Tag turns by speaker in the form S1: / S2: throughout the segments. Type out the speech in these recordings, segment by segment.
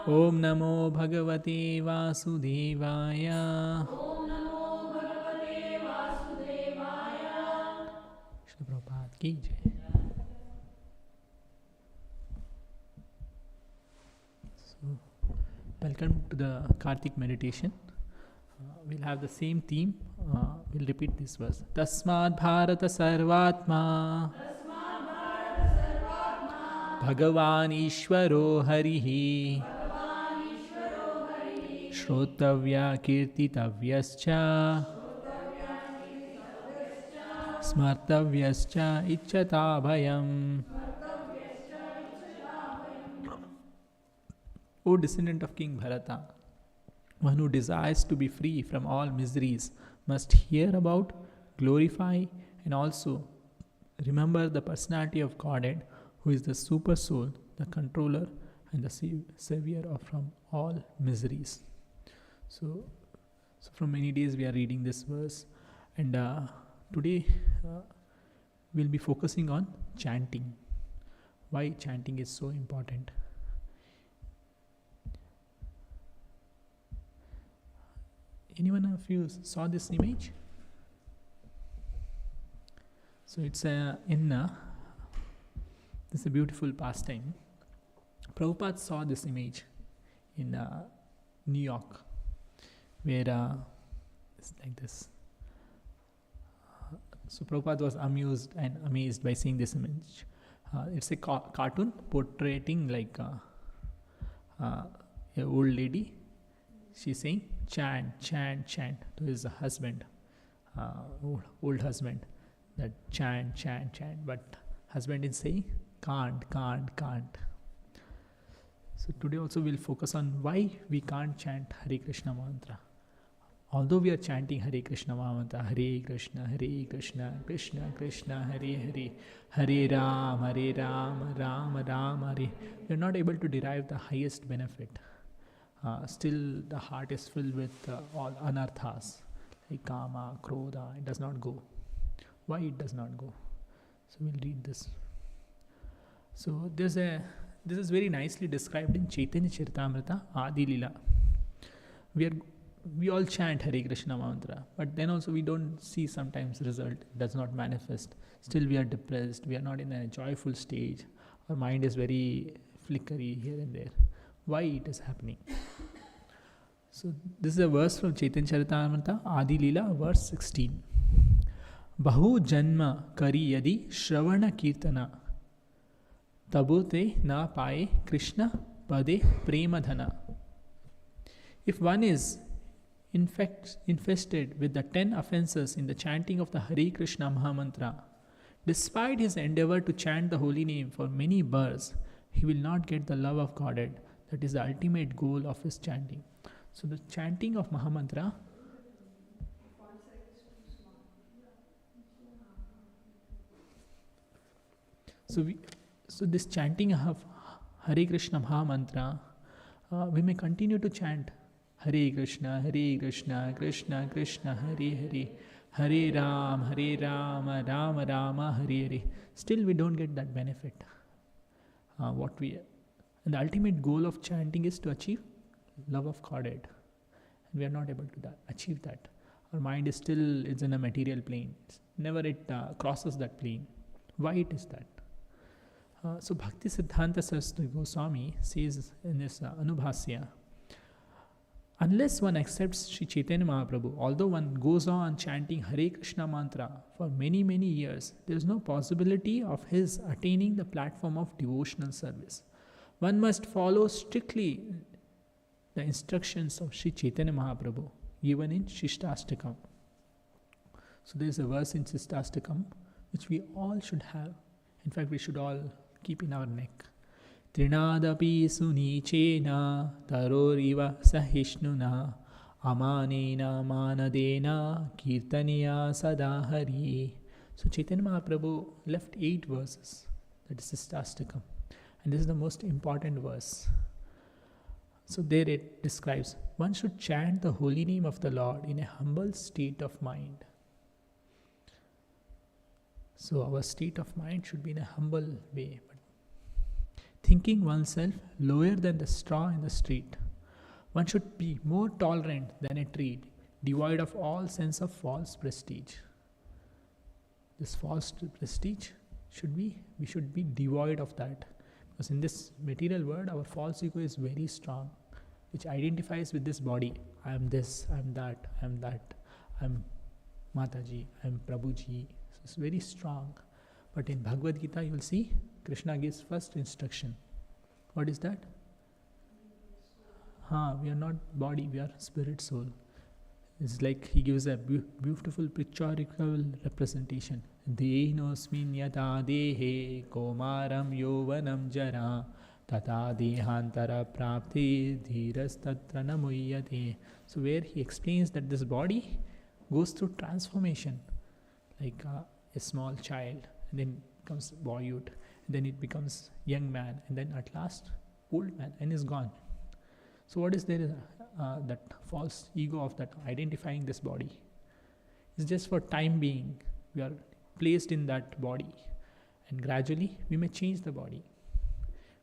S1: Om Namo Bhagavate Vasudevaya. Shri Prabhupada ki jai. So, welcome to the Karthik meditation. We'll have the same theme. We'll repeat this verse. Tasmad Bharata Sarvatma Bhagavan Ishvaro Harihi Shrotavya Kirtitavyascha Smartavyascha Ichchata Bhayam. O descendant of King Bharata, one who desires to be free from all miseries must hear about, glorify, and also remember the personality of Godhead, who is the super soul, the controller, and the savior of from all miseries. So from many days we are reading this verse, and today we'll be focusing on chanting. Why chanting is so important. Anyone of you saw this image? So it's this is a beautiful pastime. Prabhupada saw this image in New York, where it's like this. So Prabhupada was amused and amazed by seeing this image. It's a cartoon portraying like a old lady. She's saying chant, chant, chant to his husband, old husband, that chant, chant, chant. But husband is saying can't. So today also we'll focus on why we can't chant Hare Krishna mantra. Although we are chanting Hare Krishna mantra, Hare Krishna, Krishna Krishna, Hare Hare, Hare Ram, Ram Ram, Hare, we are not able to derive the highest benefit. Still the heart is filled with all anarthas like kama, krodha. It does not go. Why it does not go? So we'll read this. So this is very nicely described in Chaitanya Charitamrita Adi Lila. We all chant Hare Krishna mantra, but then also we don't see sometimes result. It does not manifest. Still we are depressed. We are not in a joyful stage. Our mind is very flickery here and there. Why it is happening? So this is a verse from Chaitanya Charitamrita Adi Lila, verse 16. Bahu janma kari yadi shravana kirtana tabute na paye Krishna pade premadhana. If one is infested with the 10 offenses in the chanting of the Hare Krishna Mahamantra, despite his endeavor to chant the holy name for many births, he will not get the love of Godhead. That is the ultimate goal of his chanting. So the chanting of Mahamantra, so this chanting of Hare Krishna Mahamantra, we may continue to chant Hare Krishna, Krishna Krishna, Hare Hare, Hare Ram, Ram Rama, Hare Hare. Still we don't get that benefit. And the ultimate goal of chanting is to achieve love of Godhead. And we are not able to achieve that. Our mind is still in a material plane. Never it crosses that plane. Why it is that? So Bhakti Siddhanta Saraswati Goswami says in this Anubhasya, unless one accepts Sri Chaitanya Mahaprabhu, although one goes on chanting Hare Krishna mantra for many, many years, there is no possibility of his attaining the platform of devotional service. One must follow strictly the instructions of Sri Chaitanya Mahaprabhu given in Shishtastakam. So there is a verse in Shishtastakam which we all should have. In fact, we should all keep in our neck. Trinadapi sunichena taroriva sahishnuna amanena manadena kirtaniya sadahari. So Chaitanya Mahaprabhu left 8 verses. That is Shishtastakam. And this is the most important verse. So there it describes, one should chant the holy name of the Lord in a humble state of mind. So our state of mind should be in a humble way. But thinking oneself lower than the straw in the street. One should be more tolerant than a tree, devoid of all sense of false prestige. This false prestige we should be devoid of that. Because in this material world, our false ego is very strong, which identifies with this body. I am this, I am that, I am that, I am Mataji, I am Prabhuji. So it's very strong. But in Bhagavad Gita, you will see Krishna gives first instruction. What is that? We are not body, we are spirit soul. It's like he gives a beautiful pictorial representation. Dehinosmin yata dehe komaram yovanam jara tata dehantara prapti dhiras tatra namuyyate. So where he explains that this body goes through transformation, like a small child, and then becomes boyhood, and then it becomes young man, and then at last old man, and is gone. So what is there? That false ego of that identifying this body. It's just for time being. We are placed in that body, and gradually we may change the body.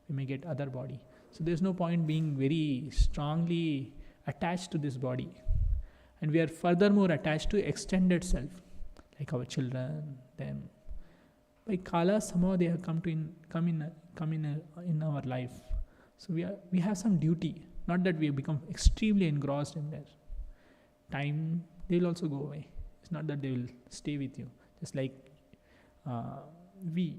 S1: We may get other body. So there's no point being very strongly attached to this body. And we are furthermore attached to extended self, like our children, them. By Kala, somehow they have come in our life. So we have some duty. Not that we have become extremely engrossed in their time, they will also go away. It's not that they will stay with you. Just like we,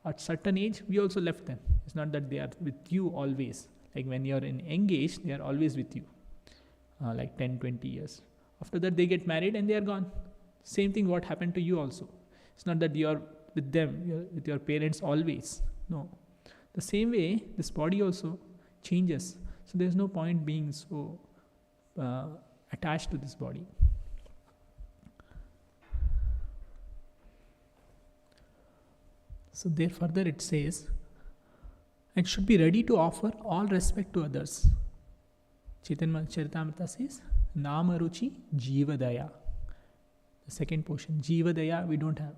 S1: at certain age, we also left them. It's not that they are with you always. Like when you are engaged, they are always with you. Like 10, 20 years. After that, they get married and they are gone. Same thing what happened to you also. It's not that you are with them, you are with your parents always. No. The same way, this body also changes. So there is no point being so attached to this body. So there further it says, and should be ready to offer all respect to others. Chaitanya Charitamrita says, Namaruchi Jivadaya. The second portion, Jivadaya, we don't have.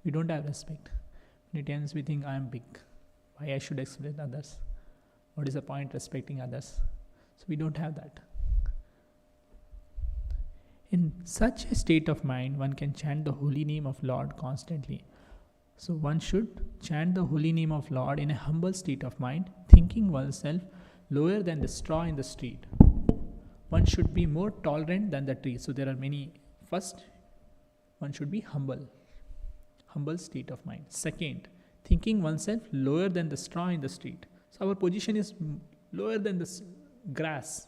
S1: We don't have respect. Many times we think I am big. Why I should explain others? What is the point respecting others? So we don't have that. In such a state of mind, one can chant the holy name of Lord constantly. So one should chant the holy name of Lord in a humble state of mind, thinking oneself lower than the straw in the street. One should be more tolerant than the tree. So there are many. First, one should be humble. Humble state of mind. Second, thinking oneself lower than the straw in the street. So our position is lower than the grass.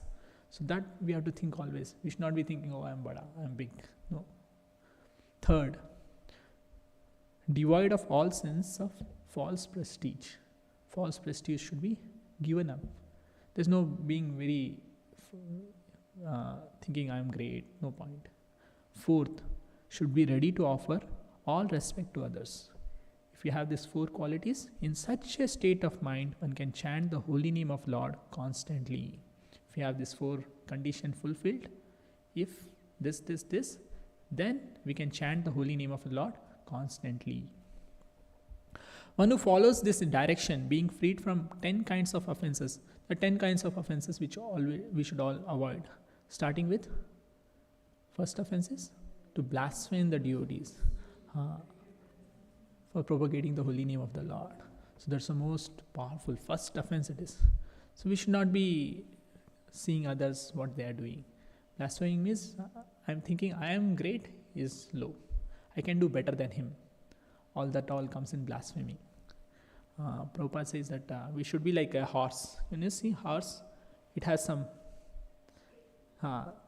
S1: So that we have to think always. We should not be thinking, oh, I am bada, I am big. No. Third, devoid of all sense of false prestige. False prestige should be given up. There's no being very thinking I am great. No point. Fourth, should be ready to offer all respect to others. If you have these four qualities, in such a state of mind, one can chant the holy name of Lord constantly. If you have these four conditions fulfilled, if this, then we can chant the holy name of the Lord constantly. One who follows this direction, being freed from 10 kinds of offenses, the 10 kinds of offenses which we should all avoid. Starting with first offenses, to blaspheme the deities. For propagating the holy name of the Lord. So that's the most powerful first offense it is. So we should not be seeing others what they are doing. Blaspheming means I'm thinking I am great, he is low. I can do better than him. All comes in blasphemy. Prabhupada says that we should be like a horse. When you see horse, it has some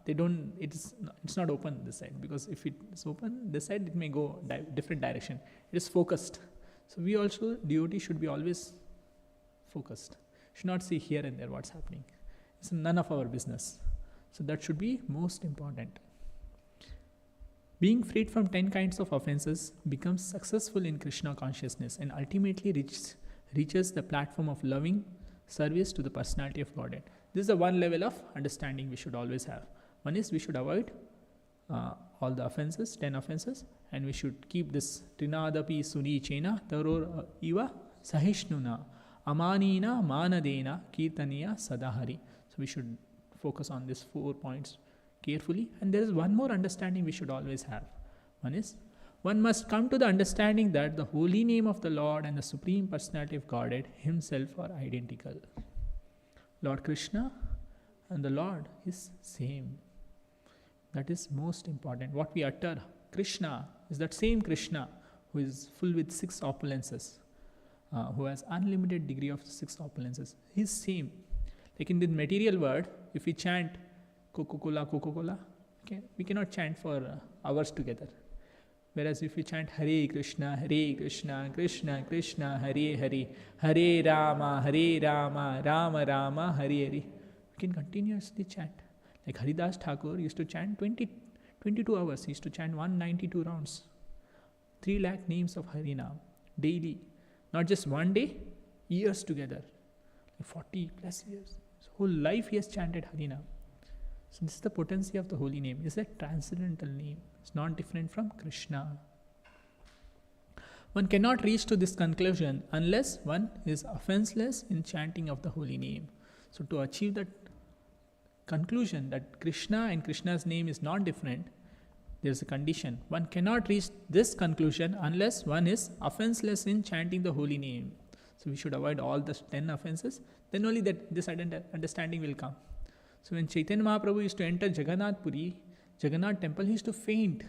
S1: it's not open this side, because if it is open this side, it may go different direction. It is focused. So we also, devotee should be always focused. Should not see here and there what's happening. It's none of our business. So that should be most important. Being freed from 10 kinds of offenses becomes successful in Krishna consciousness and ultimately reaches the platform of loving service to the personality of Godhead. This is the one level of understanding we should always have. One is we should avoid all the offenses, 10 offenses, and we should keep this Trinadapi Suni Chena Taror Iva Sahishnuna Amanina manadena kirtaniya sadahari. So we should focus on these 4 points carefully. And there is one more understanding we should always have. One is, one must come to the understanding that the holy name of the Lord and the Supreme Personality of Godhead Himself are identical. Lord Krishna and the Lord is same. That is most important. What we utter, Krishna, is that same Krishna who is full with 6 opulences, who has unlimited degree of 6 opulences. He is same. Like in the material world, if we chant Coca-Cola, Coca-Cola, okay, we cannot chant for hours together. Whereas if we chant Hare Krishna, Krishna Krishna, Hare Hare, Hare Rama, Rama Rama, Hare Hare, we can continuously chant. Like Haridas Thakur used to chant 22 hours. He used to chant 192 rounds. 3 lakh names of Harinam daily. Not just one day, years together. Like 40 plus years. His whole life he has chanted Harinam. So this is the potency of the holy name. It's a transcendental name. It's not different from Krishna. One cannot reach to this conclusion unless one is offenseless in chanting of the holy name. So to achieve that conclusion that Krishna and Krishna's name is not different, there is a condition. One cannot reach this conclusion unless one is offenseless in chanting the holy name. So we should avoid all the 10 offenses. Then only that this understanding will come. So when Chaitanya Mahaprabhu used to enter Jagannath Puri, Jagannath temple, he used to faint.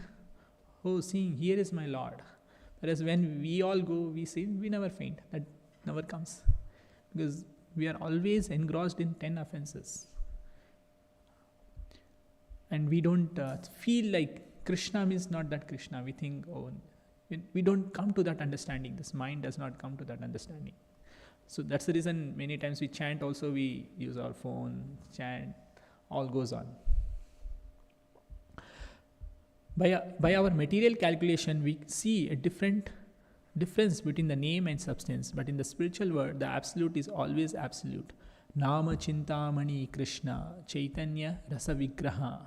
S1: Oh, seeing, here is my Lord. Whereas when we all go, we say, we never faint. That never comes. Because we are always engrossed in 10 offenses. And we don't feel like Krishna means not that Krishna. We think, oh, we don't come to that understanding. This mind does not come to that understanding. So that's the reason many times we chant also, we use our phone, chant, all goes on. By our material calculation, we see a difference between the name and substance. But in the spiritual world, the absolute is always absolute. Nama Chintamani Krishna Chaitanya Rasa Vigraha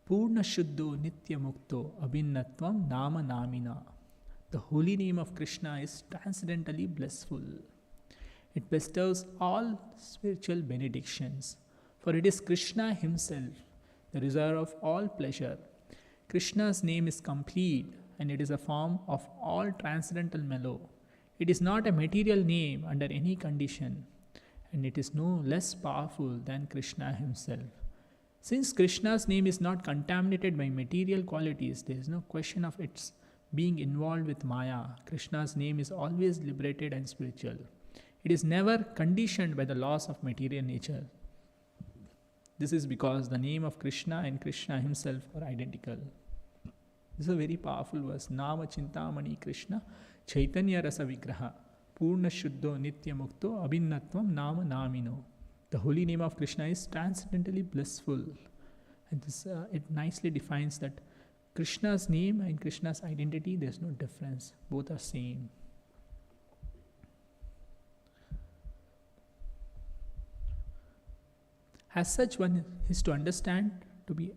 S1: Purna Shuddho Nitya Mukto Abhinnatvam Nama Namina. The holy name of Krishna is transcendentally blissful. It bestows all spiritual benedictions. For it is Krishna himself, the reservoir of all pleasure. Krishna's name is complete and it is a form of all transcendental mellow. It is not a material name under any condition, and it is no less powerful than Krishna himself. Since Krishna's name is not contaminated by material qualities, there is no question of its being involved with Maya. Krishna's name is always liberated and spiritual. It is never conditioned by the laws of material nature. This is because the name of Krishna and Krishna himself are identical. This is a very powerful verse. Nama Chintamani Krishna Chaitanya Rasa Vigraha Purna Shuddho Nitya Mukto Abhinnatvam Nama Namino. The holy name of Krishna is transcendently blissful. And this it nicely defines that Krishna's name and Krishna's identity, there is no difference. Both are same. As such, one is to understand to be.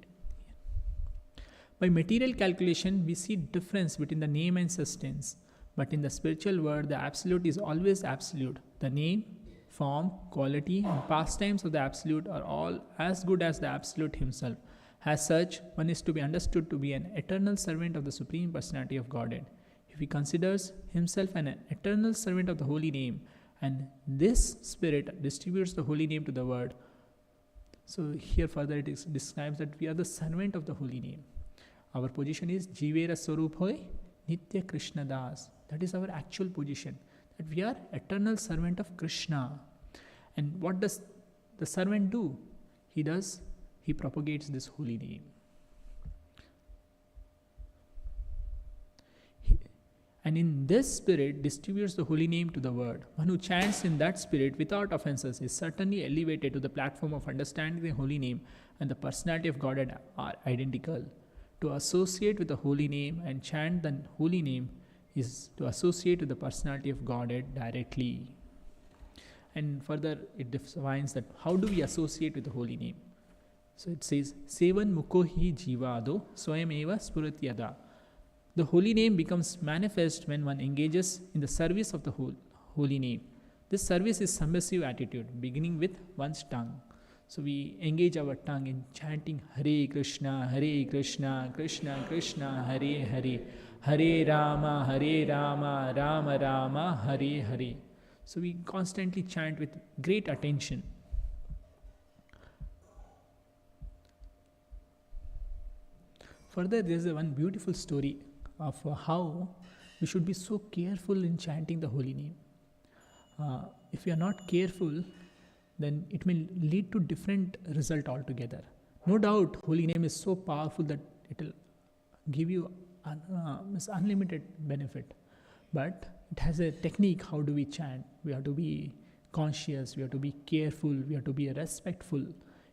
S1: By material calculation, we see difference between the name and substance. But in the spiritual world, the absolute is always absolute. The name, form, quality, and pastimes of the absolute are all as good as the absolute himself. As such, one is to be understood to be an eternal servant of the Supreme Personality of Godhead. If he considers himself an eternal servant of the holy name, and this spirit distributes the holy name to the world, so here further it describes that we are the servant of the holy name. Our position is Jivera Swarup Hoy Nitya Krishna Das. That is our actual position. That we are eternal servant of Krishna. And what does the servant do? He propagates this holy name. And in this spirit distributes the holy name to the world. One who chants in that spirit without offenses is certainly elevated to the platform of understanding the holy name and the personality of Godhead are identical. To associate with the holy name and chant the holy name is to associate with the personality of Godhead directly. And further it defines that how do we associate with the holy name. So it says, Sevan Mukohi Jivado Swayam Eva Spuratyada. The holy name becomes manifest when one engages in the service of the holy name. This service is submissive attitude, beginning with one's tongue. So we engage our tongue in chanting Hare Krishna, Krishna Krishna, Hare Hare, Hare Rama, Rama Rama, Hare Hare. So we constantly chant with great attention. Further, there is one beautiful story of how we should be so careful in chanting the holy name. If we are not careful, then it may lead to different result altogether. No doubt, holy name is so powerful that it will give you unlimited benefit. But it has a technique. How do we chant? We have to be conscious, we have to be careful, we have to be respectful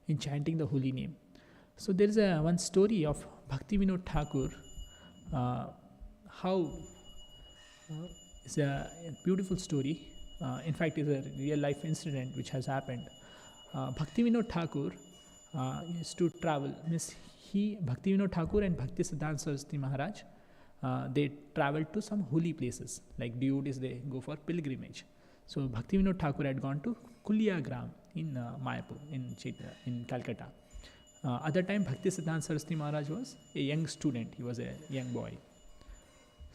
S1: in chanting the holy name. So there is one story of Bhakti Vinod Thakur. It's a beautiful story. In fact, it's a real life incident which has happened. Bhakti Vinod Thakur used to travel. Bhakti Vinod Thakur and Bhakti Siddhanta Saraswati Maharaj, they traveled to some holy places. Like devotees, they go for pilgrimage. So Bhakti Vinod Thakur had gone to Kulia Gram in Mayapur, in Calcutta. Other time, Bhakti Siddhanta Saraswati Maharaj was a young student. He was a young boy.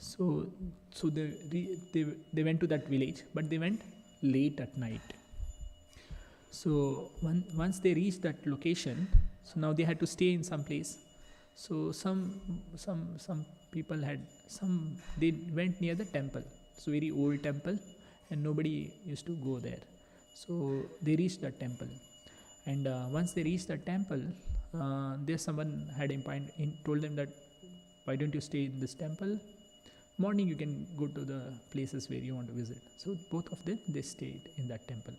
S1: So they went to that village, but they went late at night. So once they reached that location, so now they had to stay in some place. So some people they went near the temple. So very old temple, and nobody used to go there. So they reached that temple, and once they reached that temple, there someone had told them that, why don't you stay in this temple? Morning you can go to the places where you want to visit. So both of them, they stayed in that temple.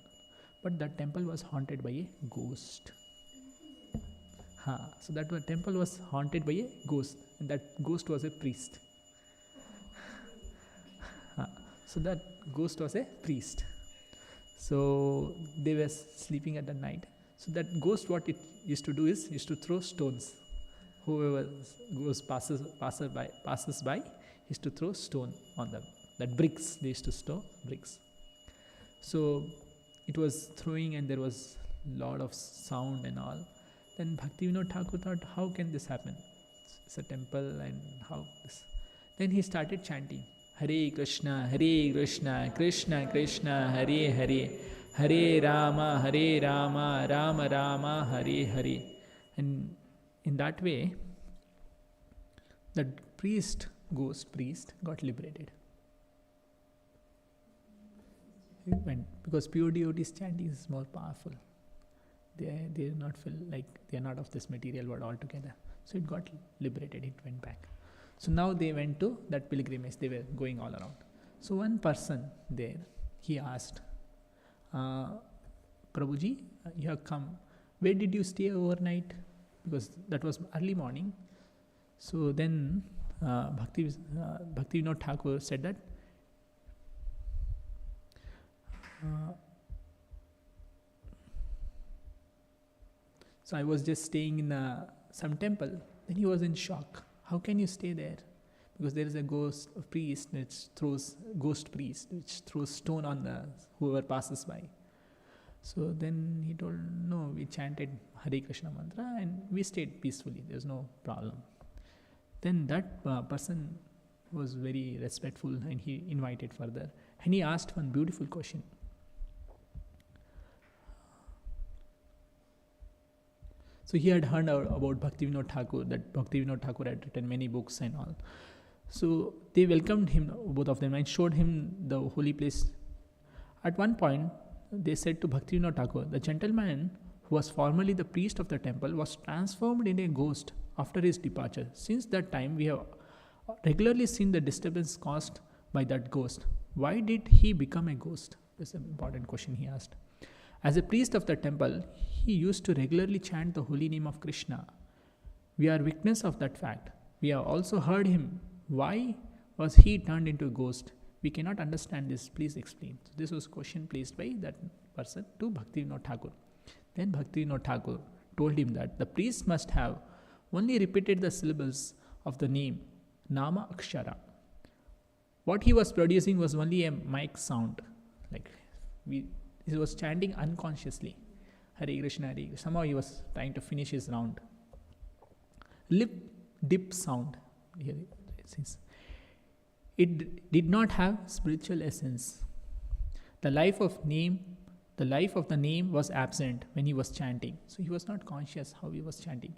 S1: But that temple was haunted by a ghost. So that temple was haunted by a ghost, and that ghost was a priest. So that ghost was a priest. So they were sleeping at the night. So that ghost, what it used to do is, used to throw stones. Whoever passes by, used to throw stone on them. That bricks, they used to store bricks. So it was throwing, and there was lot of sound and all. Then Bhakti Vinod Thakur thought, how can this happen? It's a temple, and how this? Then he started chanting Hare Krishna, Krishna Krishna, Hare Hare, Hare Rama, Rama Rama, Hare Hare. And in that way, that ghost priest got liberated. He went, because pure devotees chanting is more powerful. They do not feel like they are not of this material world altogether. So it got liberated, it went back. So now they went to that pilgrimage, they were going all around. So one person there, he asked, Prabhuji, you have come, where did you stay overnight? Because that was early morning. So then Bhakti Vinod Thakur said that, so I was just staying in some temple. Then he was in shock. How can you stay there? Because there is a ghost priest which throws stone on whoever passes by. So then he told, no, we chanted Hare Krishna mantra and we stayed peacefully. There's no problem. Then that person was very respectful, and he invited further. And he asked one beautiful question. So he had heard about Bhakti Vinod Thakur, that Bhakti Vinod Thakur had written many books and all. So they welcomed him, both of them, and showed him the holy place. At one point, they said to Bhakti Vinod Thakur, the gentleman who was formerly the priest of the temple was transformed in a ghost after his departure. Since that time, we have regularly seen the disturbance caused by that ghost. Why did he become a ghost? That's an important question he asked. As a priest of the temple, he used to regularly chant the holy name of Krishna. We are witness of that fact. We have also heard him. Why was he turned into a ghost? We cannot understand this. Please explain. So this was a question placed by that person to Bhakti Vinod Thakur. Then Bhakti Vinod Thakur told him that the priest must have only repeated the syllables of the name, Nama Akshara. What he was producing was only a mic sound, like He was chanting unconsciously. Hare Krishna, Hare Krishna. Somehow he was trying to finish his round. Lip dip sound. Here it says. It did not have spiritual essence. The life of the name was absent when he was chanting. So he was not conscious how he was chanting.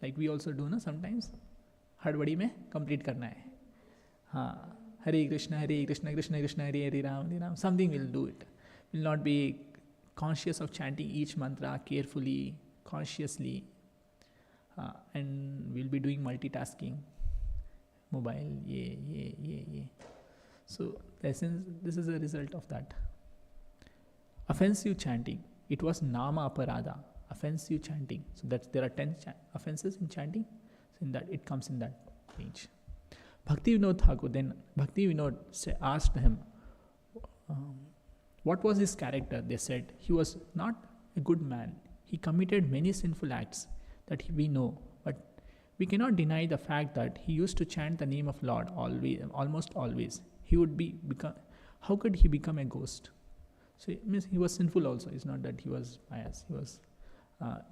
S1: Like we also do, no? Sometimes. Hadbadi mein complete karna hai. Hare Krishna, Krishna Krishna, Hare Hare Ram. Something will do it. Will not be conscious of chanting each mantra carefully, consciously, and we'll be doing multitasking. Mobile, yeah. So, the essence, this is a result of that. Offensive chanting. It was Nama Aparada. Offensive chanting. So, that there are 10 offenses in chanting. So, in that, it comes in that range. Bhakti Vinod Thakur, then Bhakti Vinod asked him, what was his character? They said, he was not a good man. He committed many sinful acts that we know, but we cannot deny the fact that he used to chant the name of Lord almost always. How could he become a ghost? So it means he was sinful also. It's not that he was pious. He was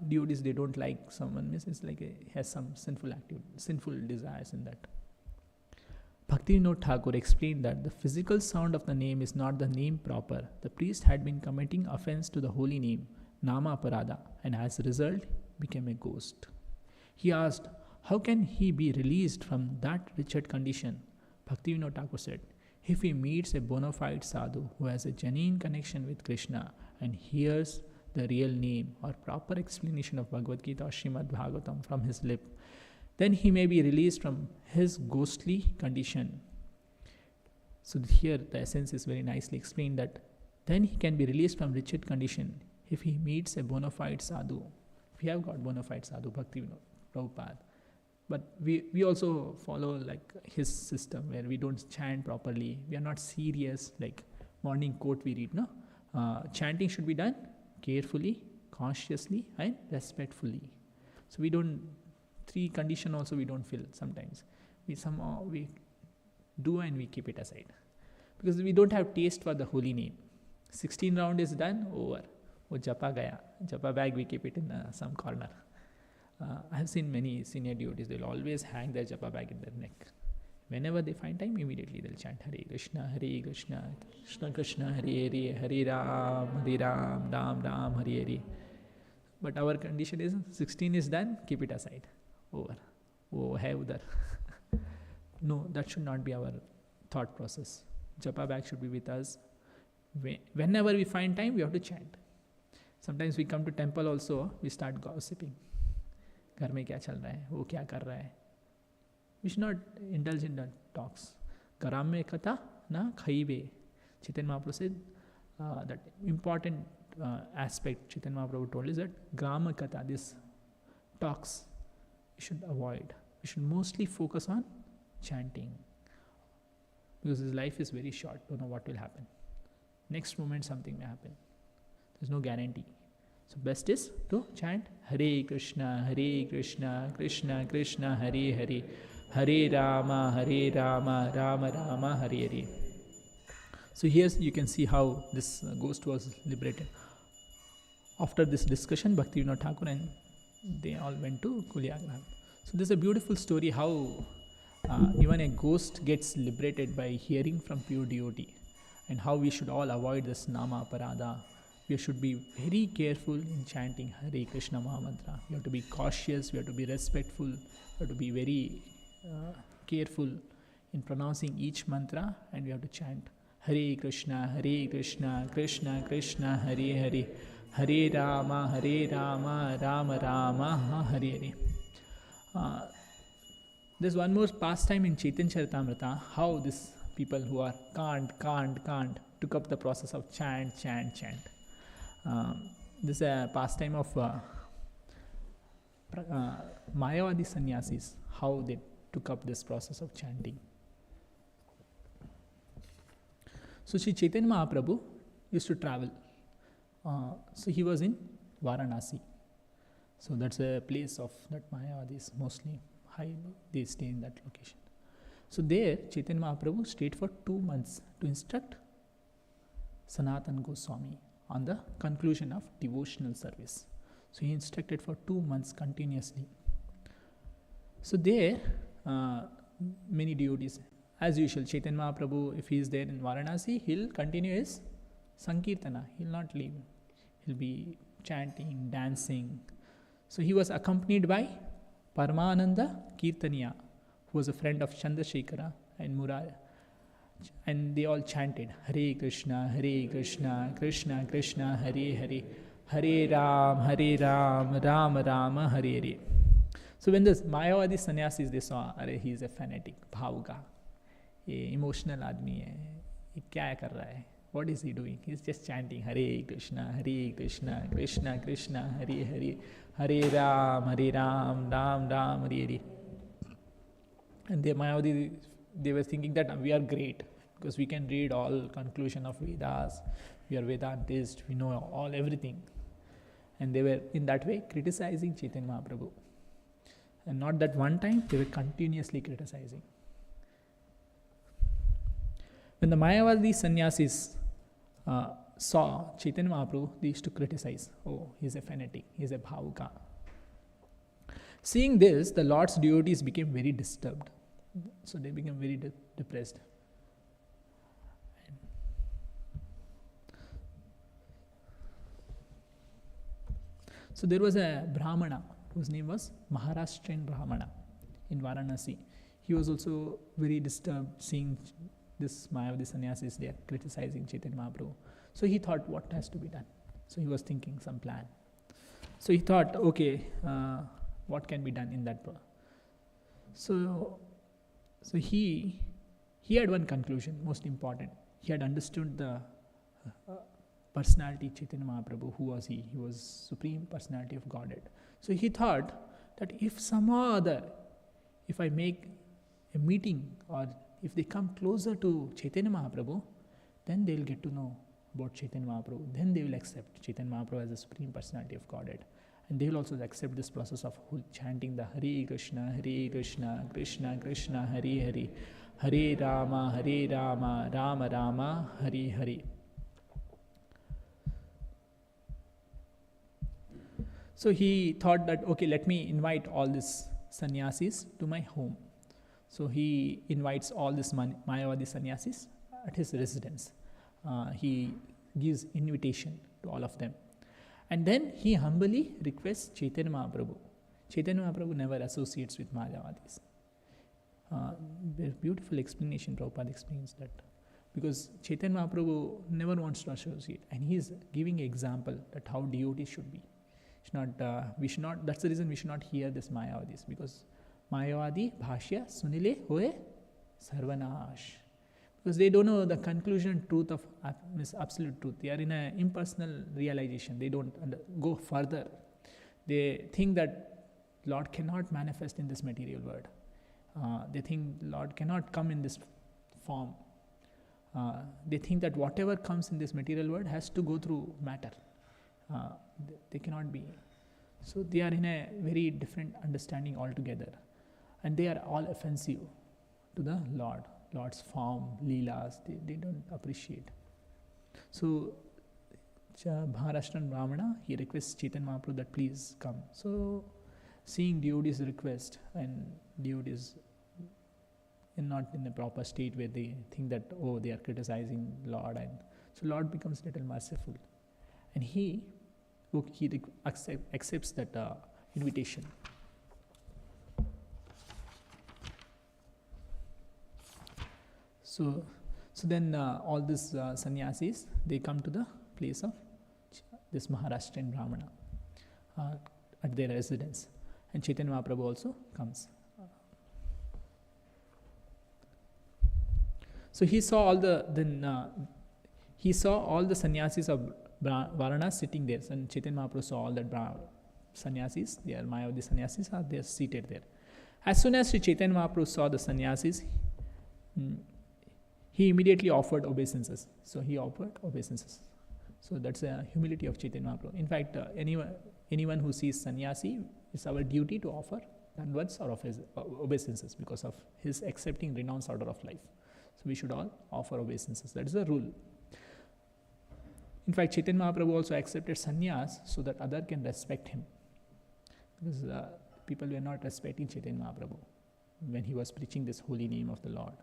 S1: devotees. They don't like someone. Means it's like he has some sinful desires in that. Bhakti Vinod Thakur explained that the physical sound of the name is not the name proper. The priest had been committing offense to the holy name, Nama Aparada, and as a result became a ghost. He asked, how can he be released from that wretched condition? Bhakti Vinod Thakur said, if he meets a bona fide sadhu who has a genuine connection with Krishna and hears the real name or proper explanation of Bhagavad Gita or Srimad Bhagavatam from his lip, then he may be released from his ghostly condition. So here the essence is very nicely explained that then he can be released from wretched condition if he meets a bona fide sadhu. We have got bona fide sadhu, Bhakti Vinod Prabhupada. But we also follow like his system where we don't chant properly. We are not serious, like morning quote we read, no? Chanting should be done carefully, consciously and respectfully. So we don't, 3 condition also we don't fill sometimes. We do and we keep it aside. Because we don't have taste for the holy name. 16 round is done, over. Oh, japa gaya. Japa bag we keep it in some corner. I have seen many senior devotees, they'll always hang their japa bag in their neck. Whenever they find time, immediately they'll chant Hare Krishna, Krishna Krishna, Hare Hare, Hare Ram, Ram Ram, Hare Hare. But our condition is 16 is done, keep it aside. Over. Oh, hai udhar. No, that should not be our thought process. Japa bag should be with us. Whenever we find time, we have to chant. Sometimes we come to temple also, we start gossiping. घर में क्या चल रहा है, वो क्या कर रहा है. We should not indulge in that talks. Garam में कथा ना खाइबे. Chaitanya Mahaprabhu said that important aspect Chaitanya Mahaprabhu told is that Grama Katha, this talks, we should avoid. We should mostly focus on chanting. Because his life is very short, don't know what will happen. Next moment something may happen. There's no guarantee. So best is to chant Hare Krishna, Krishna Krishna, Hare Hare, Hare Rama, Rama Rama, Hare Hare. So here you can see how this ghost was liberated. After this discussion, Bhakti Vinod Thakur and they all went to Kulyagram. So this is a beautiful story how even a ghost gets liberated by hearing from pure devotee, and how we should all avoid this Nama Aparada. We should be very careful in chanting Hare Krishna Mahamantra. We have to be cautious, we have to be respectful, we have to be very careful in pronouncing each mantra, and we have to chant Hare Krishna, Krishna Krishna, Hare Hare, Hare Rama, Rama Rama, Hare Hare. There's one more pastime in Chaitanya Charitamrita, how these people who are can't took up the process of chant. This is a pastime of Mayavadi sannyasis, how they took up this process of chanting. So Sri Chaitanya Mahaprabhu used to travel. So he was in Varanasi. So that's a place of that Mayavadis mostly high, they stay in that location. So there Chaitanya Mahaprabhu stayed for 2 months to instruct Sanatan Goswami on the conclusion of devotional service. So he instructed for 2 months continuously. So there, many devotees, as usual, Chaitanya Mahaprabhu, if he is there in Varanasi, he'll continue his Sankirtana. He'll not leave. He'll be chanting, dancing. So he was accompanied by Paramananda Kirtaniya, who was a friend of Chandrasekhara and Murari. And they all chanted Hare Krishna, Krishna Krishna, Hare Hare, Hare Ram, Ram Ram, Hare Hare. So when the Mayavadi sannyasis, they saw, he is a fanatic, bhavuka, emotional admi hai, ye kya kar raha hai? What is he doing? He is just chanting Hare Krishna, Krishna Krishna, Hare Hare, Hare Ram, Ram Ram, Hare Hare. And the Mayavadi, they were thinking that we are great because we can read all conclusion of Vedas, we are Vedantists, we know everything. And they were in that way criticizing Chaitanya Mahaprabhu. And not that one time, they were continuously criticizing. When the Mayavadi sannyasis saw Chaitanya Mahaprabhu, they used to criticize. Oh, he's a fanatic, he's a bhavuka. Seeing this, the Lord's devotees became very disturbed. So they became very depressed. So there was a Brahmana whose name was Maharashtrian Brahmana in Varanasi. He was also very disturbed seeing this Mayavadi sannyasis, they are criticizing Chaitanya Mahaprabhu. So he thought, what has to be done? So he was thinking some plan. So he thought, okay, what can be done in that? So he had one conclusion, most important. He had understood the personality Chaitanya Mahaprabhu. Who was he? He was Supreme Personality of Godhead. So he thought that if somehow or other, if I make a meeting or if they come closer to Chaitanya Mahaprabhu, then they will get to know about Chaitanya Mahaprabhu. Then they will accept Chaitanya Mahaprabhu as the Supreme Personality of Godhead. And they will also accept this process of chanting the Hare Krishna, Krishna Krishna, Hare Hare, Hare Rama, Rama Rama, Hare Hare. So he thought that, okay, let me invite all these sannyasis to my home. So he invites all these Mayavadi sannyasis at his residence. He gives invitation to all of them. And then he humbly requests Chaitanya Mahaprabhu. Chaitanya Mahaprabhu never associates with Mayavadis. There's beautiful explanation, Prabhupada explains that. Because Chaitanya Mahaprabhu never wants to associate. And he is giving an example that how devotees should be. We should not, that's the reason we should not hear this Mayavadis. Because Mayavadi, Bhashya, Sunile, Hoye, Sarvanash. Because they don't know the conclusion truth of absolute truth. They are in an impersonal realization. They don't go further. They think that Lord cannot manifest in this material world. They think Lord cannot come in this form. They think that whatever comes in this material world has to go through matter. They cannot be. So they are in a very different understanding altogether. And they are all offensive to the Lord. Lord's form, leelas, they don't appreciate. So Maharashtrian Brahmana, he requests Chaitanya Mahaprabhu that please come. So seeing devotees' request and devotees not in a proper state where they think that, oh, they are criticizing Lord, and so Lord becomes little merciful. And he accepts that invitation. So then all these sannyasis, they come to the place of this Maharashtrian Brahmana at their residence. And Chaitanya Mahaprabhu also comes. So he saw all the sannyasis of Varana sitting there. And Chaitanya Mahaprabhu saw all that sannyasis, they are Mayavadi sannyasis, they are seated there. As soon as Sri Chaitanya Mahaprabhu saw the sannyasis, he immediately offered obeisances. So he offered obeisances. So that's a humility of Chaitanya Mahaprabhu. In fact, anyone who sees sannyasi, it's our duty to offer danvats or obeisances because of his accepting renounced order of life. So we should all offer obeisances. That is the rule. In fact, Chaitanya Mahaprabhu also accepted sannyas so that other can respect him. Because people were not respecting Chaitanya Mahaprabhu when he was preaching this holy name of the Lord.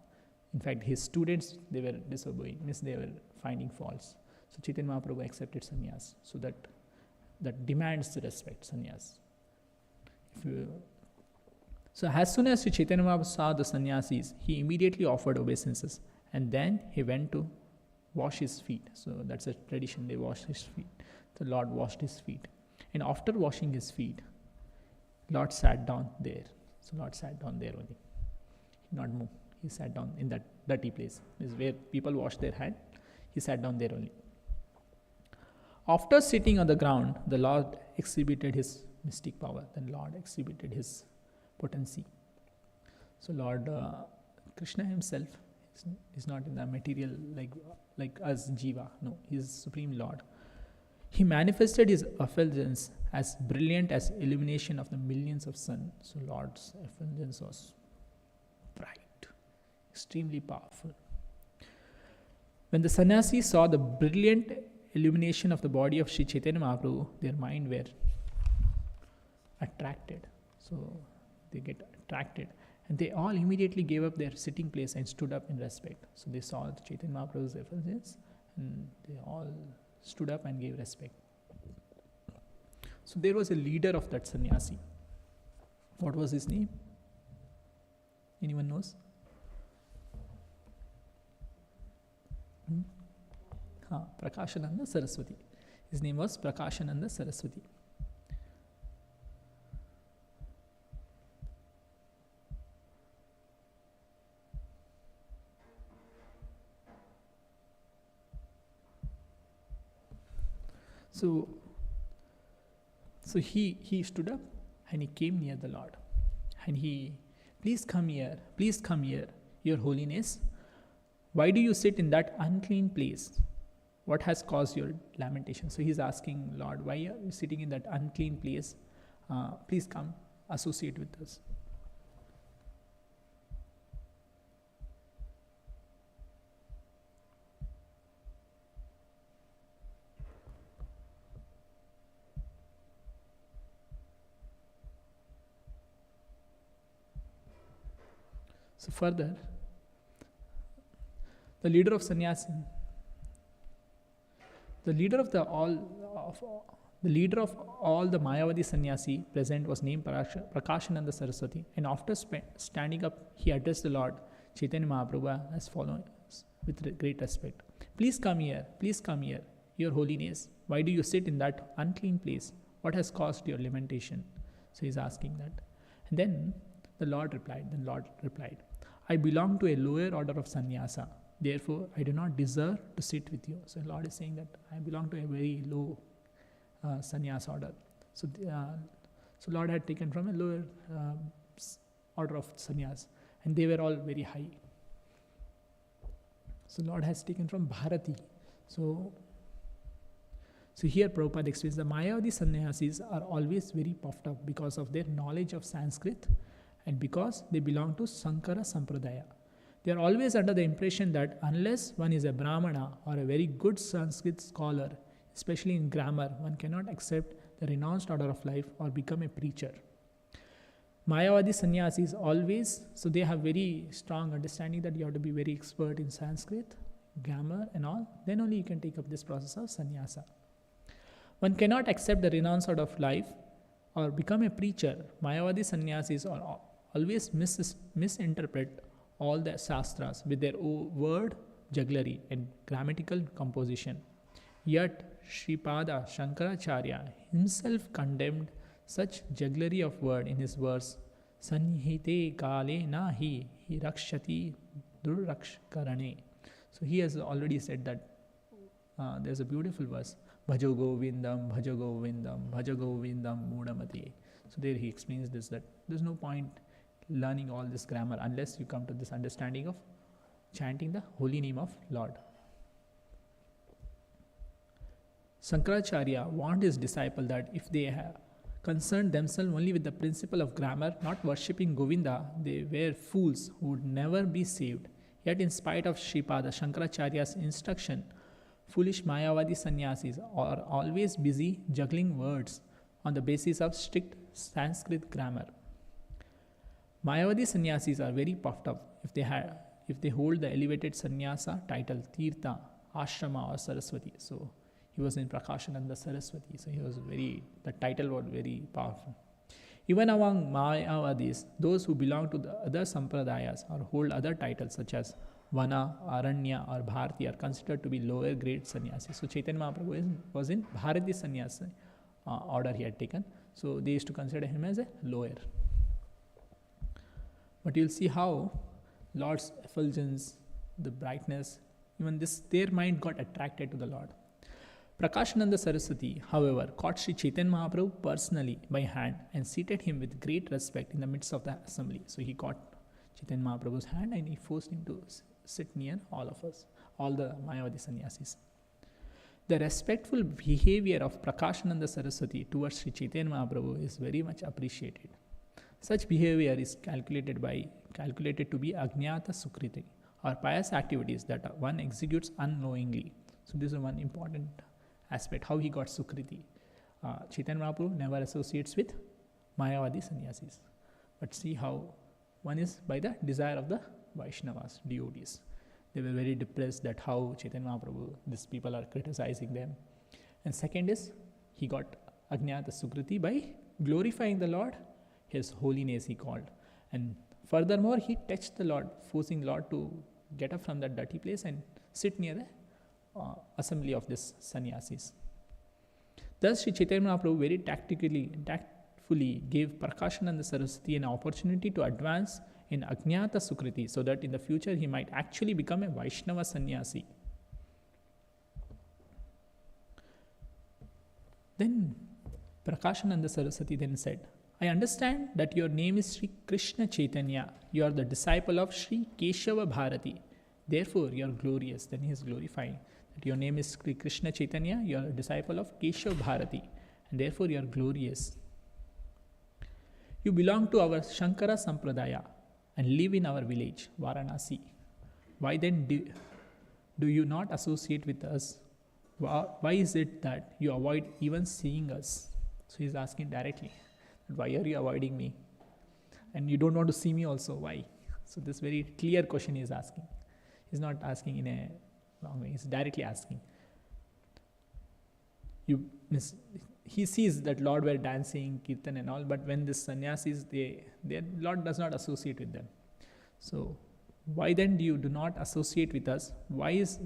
S1: In fact, his students, they were disobeying, means they were finding faults. So Chaitanya Mahaprabhu accepted sannyas, so that demands the respect, sannyas. So as soon as Chaitanya Mahaprabhu saw the sannyasis, he immediately offered obeisances, and then he went to wash his feet. So that's a tradition, they wash his feet. The Lord washed his feet. And after washing his feet, Lord sat down there. So Lord sat down there only. He did not move. He sat down in that dirty place. This is where people wash their hand. He sat down there only. After sitting on the ground, the Lord exhibited his mystic power. Then Lord exhibited his potency. So Lord Krishna himself is not in the material like us Jiva. No, he is Supreme Lord. He manifested his effulgence as brilliant as illumination of the millions of sun. So Lord's effulgence was bright, extremely powerful. When the sannyasis saw the brilliant illumination of the body of Sri Chaitanya Mahaprabhu, their mind were attracted. So they get attracted. And they all immediately gave up their sitting place and stood up in respect. So they saw the Chaitanya Mahaprabhu's effulgence and they all stood up and gave respect. So there was a leader of that sannyasi. What was his name? Anyone knows? Prakashananda Saraswati. His name was Prakashananda Saraswati. So he stood up and he came near the Lord. And he, please come here, Your Holiness. Why do you sit in that unclean place? What has caused your lamentation? So he's asking, Lord, why are you sitting in that unclean place? Please come, associate with us. So further, the leader of sannyasi, the leader of all the Mayavadi sannyasi present was named Prakashananda Saraswati. And after standing up, he addressed the Lord Chaitanya Mahaprabhu as follows with great respect. Please come here, Your Holiness. Why do you sit in that unclean place? What has caused your lamentation? So he's asking that. And then the Lord replied, I belong to a lower order of sannyasa. Therefore, I do not deserve to sit with you. So Lord is saying that I belong to a very low sannyasa order. So Lord had taken from a lower order of sannyas, and they were all very high. So Lord has taken from Bharati. So here Prabhupada explains the Mayavadi sannyasis are always very puffed up because of their knowledge of Sanskrit and because they belong to Sankara Sampradaya. They are always under the impression that unless one is a Brahmana or a very good Sanskrit scholar, especially in grammar, one cannot accept the renounced order of life or become a preacher. Mayavadi sannyasis always, so they have very strong understanding that you have to be very expert in Sanskrit, grammar and all, then only you can take up this process of sannyasa. One cannot accept the renounced order of life or become a preacher. Mayavadi sannyasis always misinterpret all the shastras with their word jugglery and grammatical composition. Yet Sripada Shankaracharya himself condemned such jugglery of word in his verse Sannihite Kale Nahi Hirakshati Durrakshkarane. So he has already said that there's a beautiful verse Bhajo Govindam, Bhajo Govindam, Bhajo Govindam Mudamati. So there he explains this, that there's no point learning all this grammar unless you come to this understanding of chanting the holy name of Lord. Shankaracharya warned his disciple that if they have concerned themselves only with the principle of grammar, not worshipping Govinda, they were fools who would never be saved. Yet in spite of Sripada Shankaracharya's instruction, Foolish Mayavadi sannyasis are always busy juggling words on the basis of strict Sanskrit grammar. Mayavadi sannyasis are very puffed up if they hold the elevated sannyasa title Tirtha, Ashrama or Saraswati. So he was in Prakashananda Saraswati. So the title was very powerful. Even among Mayavadis, those who belong to the other sampradayas or hold other titles such as Vana, Aranya or Bharati are considered to be lower grade sannyasis. So Chaitanya Mahaprabhu was in Bharati sannyasa order he had taken. So they used to consider him as a lower. But you'll see how Lord's effulgence, the brightness, even their mind got attracted to the Lord. Prakashananda Saraswati, however, caught Sri Chaitanya Mahaprabhu personally by hand and seated him with great respect in the midst of the assembly. So he caught Chaitanya Mahaprabhu's hand and he forced him to sit near all of us, all the Mayavadi sannyasis. The respectful behavior of Prakashananda Saraswati towards Sri Chaitanya Mahaprabhu is very much appreciated. Such behavior is calculated to be Agnyata Sukriti, or pious activities that one executes unknowingly. So this is one important aspect, how he got Sukriti. Chaitanya Mahaprabhu never associates with Mayavadi sannyasis. But see how one is by the desire of the Vaishnavas, devotees. They were very depressed that how Chaitanya Mahaprabhu, these people are criticizing them. And second is, he got Agnyata Sukriti by glorifying the Lord, His holiness he called. And furthermore, he touched the Lord, forcing the Lord to get up from that dirty place and sit near the assembly of this sannyasis. Thus, Sri Chaitanya Mahaprabhu very tactfully gave Prakashananda Saraswati an opportunity to advance in Agnyata Sukriti so that in the future he might actually become a Vaishnava sannyasi. Then Prakashananda Saraswati then said, I understand that your name is Sri Krishna Chaitanya. You are the disciple of Sri Keshava Bharati. Therefore, you are glorious. Then he is glorifying that your name is Sri Krishna Chaitanya. You are a disciple of Keshava Bharati. And therefore, you are glorious. You belong to our Shankara Sampradaya and live in our village, Varanasi. Why then do you not associate with us? Why is it that you avoid even seeing us? So he is asking directly. Why are you avoiding me? And you don't want to see me also. Why? So this very clear question he is asking. He's not asking in a wrong way. He's directly asking. He sees that Lord were dancing, kirtan and all, but when this sannyasis, their Lord does not associate with them. So why then do not associate with us? Why is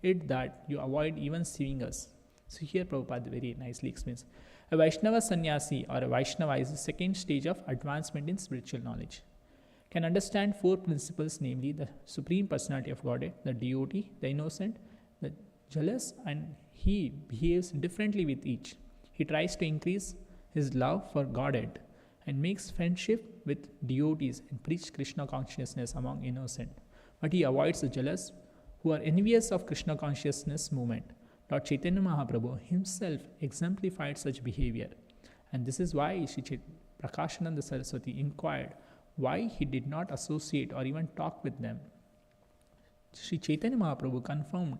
S1: it that you avoid even seeing us? So here Prabhupada very nicely explains. A Vaishnava sannyasi or a Vaishnava is the second stage of advancement in spiritual knowledge. Can understand four principles, namely the Supreme Personality of Godhead, the devotee, the innocent, the jealous, and he behaves differently with each. He tries to increase his love for Godhead and makes friendship with devotees and preach Krishna consciousness among innocent. But he avoids the jealous who are envious of Krishna consciousness movement. Lord Chaitanya Mahaprabhu himself exemplified such behavior. And this is why Sri Prakashananda Saraswati inquired why he did not associate or even talk with them. Sri Chaitanya Mahaprabhu confirmed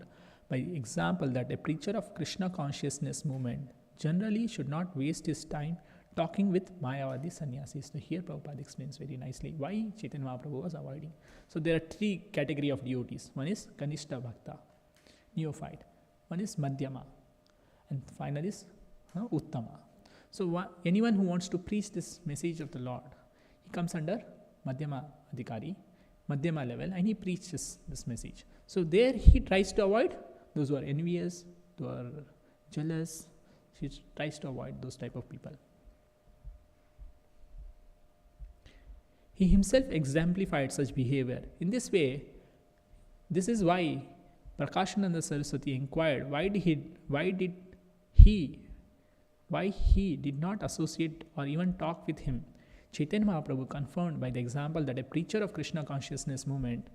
S1: by example that a preacher of Krishna consciousness movement generally should not waste his time talking with Mayavadi sannyasis. So here Prabhupada explains very nicely why Chaitanya Mahaprabhu was avoiding. So there are three categories of devotees. One is Kanishta Bhakta, neophyte. One is Madhyama, and final is Uttama. So anyone who wants to preach this message of the Lord, he comes under Madhyama Adhikari, Madhyama level, and he preaches this message. So there he tries to avoid those who are envious, who are jealous. He tries to avoid those type of people. He himself exemplified such behavior. In this way, this is why Prakashananda Saraswati inquired why he did not associate or even talk with him. Chaitanya Mahaprabhu confirmed by the example that a preacher of Krishna consciousness movement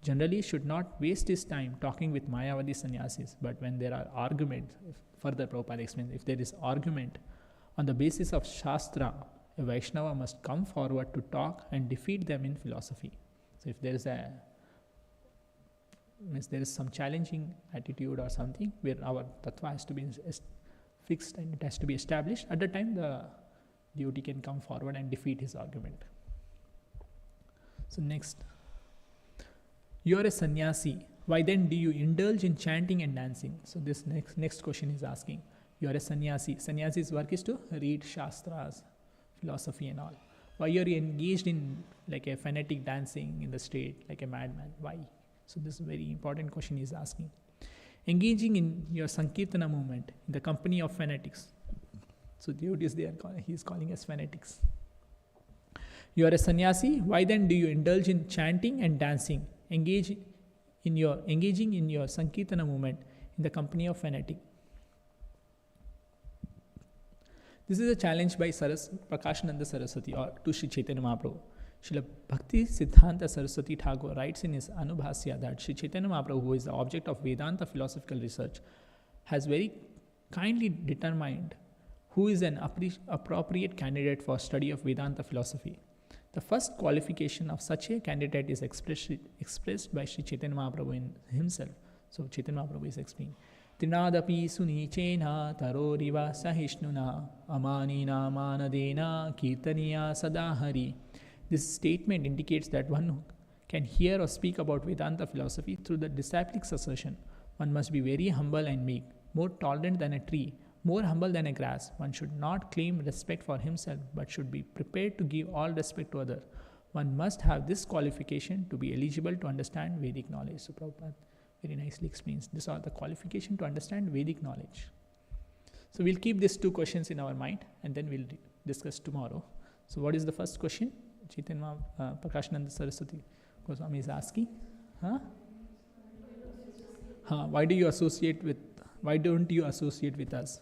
S1: generally should not waste his time talking with Mayavadi sannyasis, but when there are arguments, further Prabhupada explains, if there is argument on the basis of Shastra, a Vaishnava must come forward to talk and defeat them in philosophy. So if there is a means there is some challenging attitude or something where our tattva has to be fixed and it has to be established, at the time the devotee can come forward and defeat his argument. So next, you are a sannyasi, why then do you indulge in chanting and dancing? So this next question is asking, you are a sannyasi. Sannyasi's work is to read shastras, philosophy and all. Why you are engaged in like a fanatic dancing in the street like a madman? Why? So this is a very important question he is asking. Engaging in your Sankirtana movement in the company of fanatics. So devotees, he is calling us fanatics. You are a sannyasi, why then do you indulge in chanting and dancing? Engaging in your Sankirtana movement in the company of fanatic. This is a challenge by Prakashananda Saraswati or to Sri Chaitanya Mahaprabhu. Srila Bhakti Siddhanta Saraswati Thakur writes in his Anubhasya that Sri Chaitanya Mahaprabhu, who is the object of Vedanta philosophical research, has very kindly determined who is an appropriate candidate for study of Vedanta philosophy. The first qualification of such a candidate is expressed by Sri Chaitanya Mahaprabhu in himself. So Chaitanya Mahaprabhu is explaining. Trinadapi sunichena taroriva sahishnuna amanina manadena kirtaniya sadahari. This statement indicates that one can hear or speak about Vedanta philosophy through the disciplic succession. One must be very humble and meek, more tolerant than a tree, more humble than a grass. One should not claim respect for himself, but should be prepared to give all respect to others. One must have this qualification to be eligible to understand Vedic knowledge. So Prabhupada very nicely explains. These are the qualification to understand Vedic knowledge. So we'll keep these two questions in our mind and then we'll discuss tomorrow. So what is the first question? Chaitanya Prakashananda Saraswati Goswami is asking. Why don't you associate with us?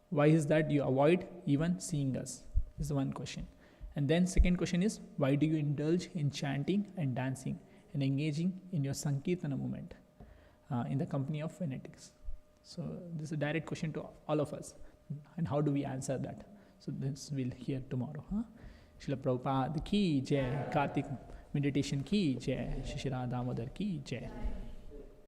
S1: Why is that you avoid even seeing us? This is one question. And then second question is, why do you indulge in chanting and dancing and engaging in your Sankirtana movement in the company of fanatics? So this is a direct question to all of us. And how do we answer that? So this we'll hear tomorrow. Srila Prabhupada ki jai, Karthik meditation ki jai, Shri Radha Damodar ki jai.